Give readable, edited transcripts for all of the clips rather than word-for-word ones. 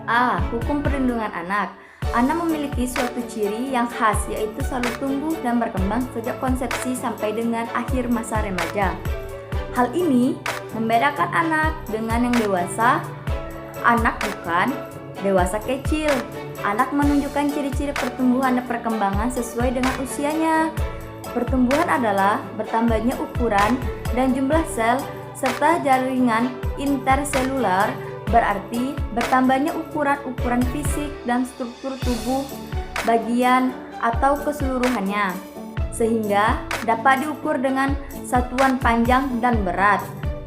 A. Hukum perlindungan anak. Anak memiliki suatu ciri yang khas, yaitu selalu tumbuh dan berkembang sejak konsepsi sampai dengan akhir masa remaja. Hal ini membedakan anak dengan yang dewasa. Anak bukan dewasa kecil. Anak menunjukkan ciri-ciri pertumbuhan dan perkembangan sesuai dengan usianya. Pertumbuhan adalah bertambahnya ukuran dan jumlah sel serta jaringan interselular, berarti bertambahnya ukuran-ukuran fisik dan struktur tubuh bagian atau keseluruhannya, sehingga dapat diukur dengan satuan panjang dan berat.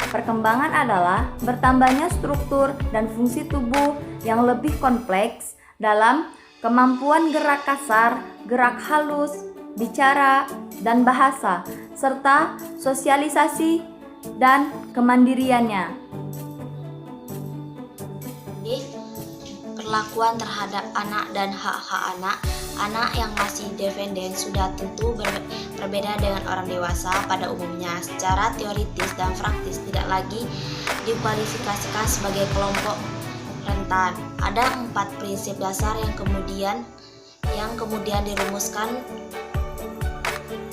Perkembangan adalah bertambahnya struktur dan fungsi tubuh yang lebih kompleks dalam kemampuan gerak kasar, gerak halus, bicara, dan bahasa, serta sosialisasi dan kemandiriannya. Perlakuan terhadap anak dan hak-hak anak. Anak yang masih dependen sudah tentu berbeda dengan orang dewasa pada umumnya. Secara teoritis dan praktis tidak lagi dikualifikasikan sebagai kelompok rentan. Ada 4 prinsip dasar yang kemudian dirumuskan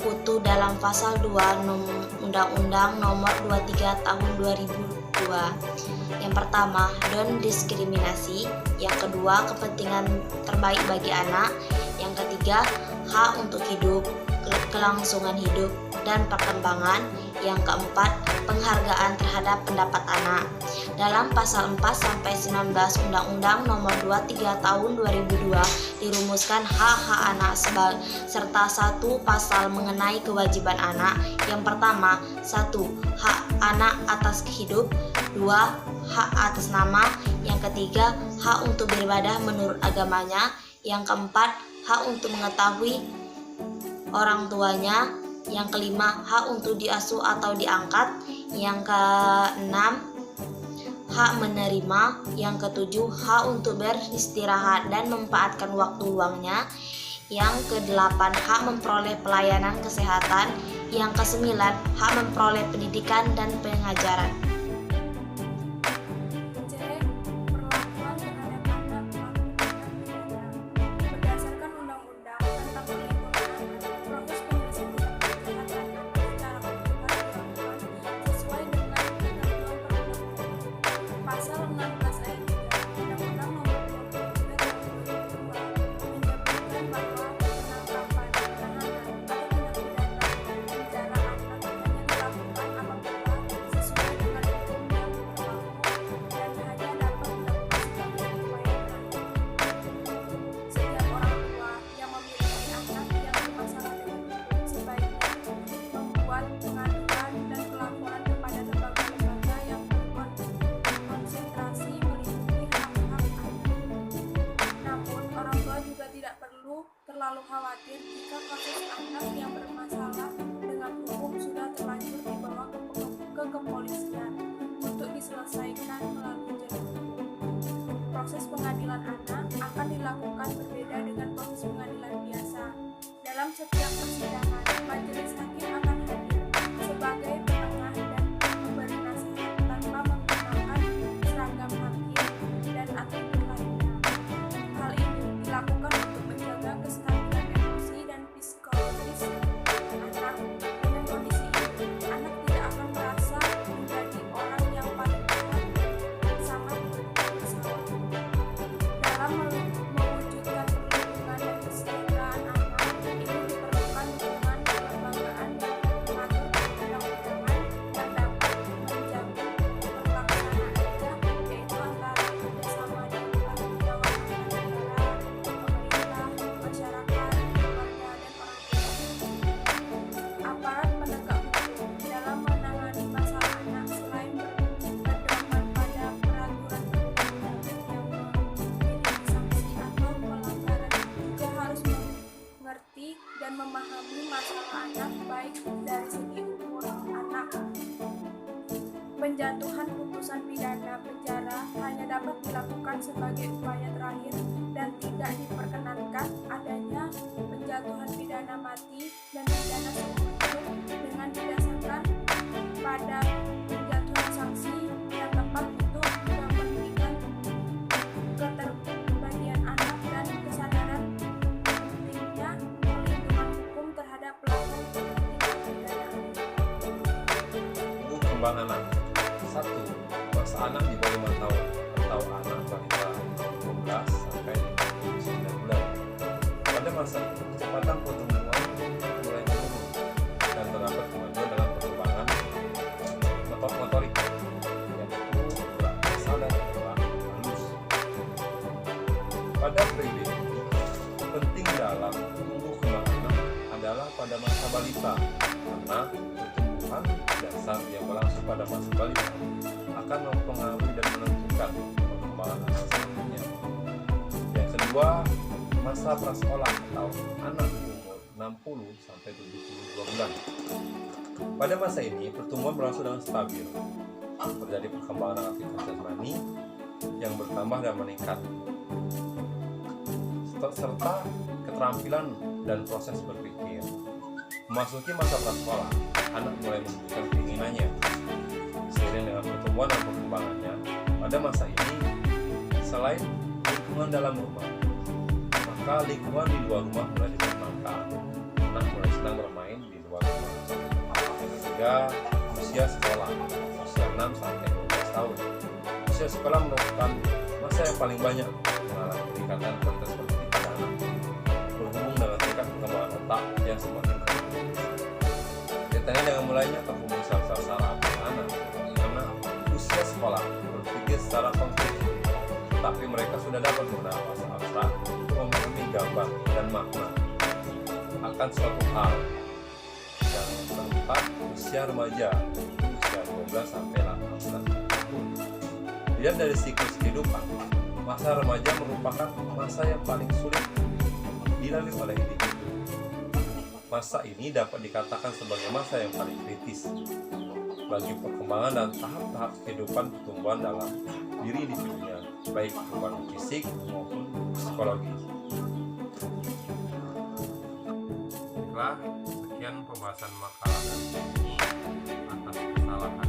utuh dalam pasal 2 Undang-Undang Nomor 23 Tahun 2002. Yang pertama, non-diskriminasi. Yang kedua, kepentingan terbaik bagi anak. Yang ketiga, hak untuk hidup, kelangsungan hidup, dan perkembangan. Yang keempat, penghargaan terhadap pendapat anak. Dalam pasal 4-19 Undang-Undang Nomor 23 Tahun 2002 dirumuskan hak-hak anak serta 1 pasal mengenai kewajiban anak. Yang pertama, 1. Hak anak atas hidup. 2. Hak atas nama. Yang ketiga, hak untuk beribadah menurut agamanya. Yang keempat, hak untuk mengetahui orang tuanya. Yang kelima, hak untuk diasuh atau diangkat. Yang keenam, hak menerima. Yang ketujuh, hak untuk beristirahat dan memanfaatkan waktu luangnya. Yang kedelapan, hak memperoleh pelayanan kesehatan. Yang kesembilan, hak memperoleh pendidikan dan pengajaran. Terlalu khawatir jika kasus anak yang bermasalah dengan hukum sudah terlanjur dibawa ke kepolisian untuk diselesaikan melalui jalur hukum. Proses pengadilan anak akan dilakukan berbeda dengan proses pengadilan biasa. Dalam setiap persidangan, majelis hakim akan hadir sebagai penengah dan memberi nasihat tanpa menggunakan seragam hakim dan atribut lainnya. Hal ini dilakukan untuk menjaga kestabilan emosi dan psikologis anak. Dengan kondisi ini, anak tidak akan merasa menjadi orang yang paling benar sama bersalah. Dalam mewujudkan perlindungan dan kesejahteraan anak, ini diperlukan dukungan kelembagaan yang mengatur perundang-undangan yang dapat menjamin terlaksanaannya, yaitu antara kerjasama dan tanggung jawab antara negara, pemerintah, masyarakat, keluarga, dan orang tua. Aparat penegak hukum dalam menangani masalah anak selain berpedoman pada peraturan perundang-undangan yang memiliki sanksi atau pelanggaran, juga harus mengerti dan memahami masalah anak baik dari segi umur anak. Penjatuhan putusan pidana penjara hanya dapat dilakukan sebagai upaya terakhir dan tidak diperkenankan adanya penjatuhan pidana mati dan pidana seumur hidup dengan didasarkan pada penjatuhan sanksi yang tepat untuk kepentingan Pada periode ini, penting dalam tumbuh kembang anak adalah pada masa balita, karena pertumbuhan dasar yang berlangsung pada masa balita akan mempengaruhi dan menentukan perkembangan anak selanjutnya. Yang kedua, masa prasekolah atau anak umur 60 sampai 72 bulan. Pada masa ini, pertumbuhan berlangsung dengan stabil. Terjadi perkembangan aktivitas jasmani yang bertambah dan meningkat, serta keterampilan dan proses berpikir. Memasuki masa prasekolah, anak mulai menunjukkan keinginannya. Seiring dengan pertumbuhan dan perkembangannya, pada masa ini, selain lingkungan dalam rumah, maka lingkungan di luar rumah mulai dikembangkan. Anak mulai senang bermain di luar rumah. Yang ketiga, usia sekolah, usia 6 sampai 12 tahun. Usia sekolah merupakan masa yang paling banyak mengalami peningkatan kualitas kognitif pada anak, berhubung dengan tingkat perkembangan otak yang semakin tinggi. Kaitannya dengan mulainya terhubung sel-sel saraf anak, karena usia sekolah berpikir secara konkret, tapi mereka sudah dapat menggunakan bahasa abstrak untuk memahami gambar dan makna akan suatu hal. Yang keempat, usia remaja, usia 12 sampai 18 tahun. Dilihat dari siklus kehidupan, masa remaja merupakan masa yang paling sulit dilalui oleh individu. Masa ini dapat dikatakan sebagai masa yang paling kritis bagi perkembangan dan tahap-tahap kehidupan pertumbuhan dalam diri individunya, baik perkembangan fisik maupun psikologi. Baiklah, sekian pembahasan makalah dari ini atas kesalahan